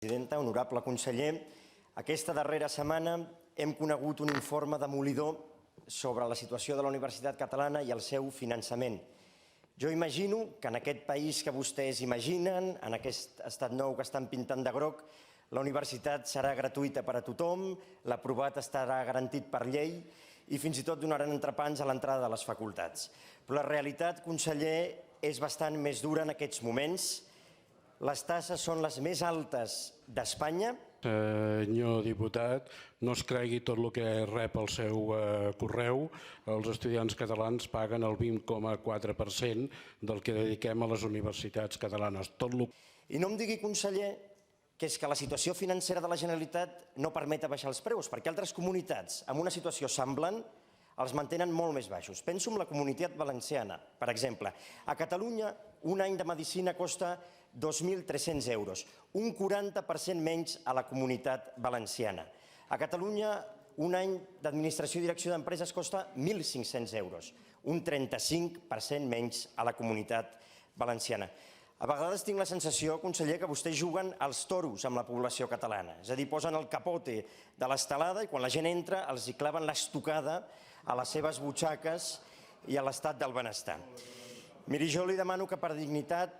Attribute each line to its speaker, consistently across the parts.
Speaker 1: Presidenta, honorable conseller, aquesta darrera setmana hem conegut un informe demolidor sobre la situació de la Universitat Catalana i el seu finançament. Jo imagino que en aquest país que vostès imaginen, en aquest estat nou que estan pintant de groc, la universitat serà gratuïta per a tothom, l'aprovat estarà garantit per llei i fins i tot donaran entrepans a l'entrada de les facultats. Però la realitat, conseller, és bastant més dura en aquests moments. Les taxes són les més altes d'Espanya.
Speaker 2: Senyor diputat, no es cregui tot el que rep el seu correu. Els estudiants catalans paguen el 20,4% del que dediquem a les universitats catalanes.
Speaker 1: I no em digui, conseller, que és que la situació financera de la Generalitat no permet baixar els preus, perquè altres comunitats amb una situació semblant els mantenen molt més baixos. Penso en la Comunitat Valenciana, per exemple. A Catalunya, un any de medicina costa 2.300 euros, un 40% menys a la Comunitat Valenciana. A Catalunya, un any d'administració i direcció d'empreses costa 1.500 euros, un 35% menys a la Comunitat Valenciana. A vegades tinc la sensació, conseller, que vostès juguen als toros amb la població catalana. És a dir, posen el capote de l'estelada i quan la gent entra els hi claven l'estocada a les seves butxaques i a l'estat del benestar. Miri, jo li demano que per dignitat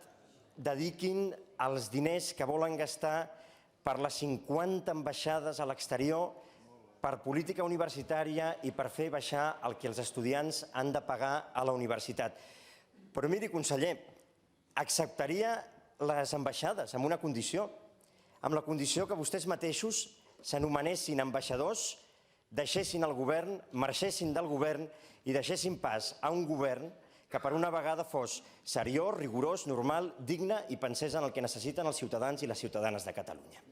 Speaker 1: dediquin els diners que volen gastar per les 50 ambaixades a l'exterior, per política universitària i per fer baixar el que els estudiants han de pagar a la universitat. Però miri, conseller, acceptaria les ambaixades amb una condició, amb la condició que vostès mateixos s'anomenessin ambaixadors, deixessin el govern, marxessin del govern i deixessin pas a un govern que per una vegada fos seriós, rigorós, normal, digne i pensés en el que necessiten els ciutadans i les ciutadanes de Catalunya.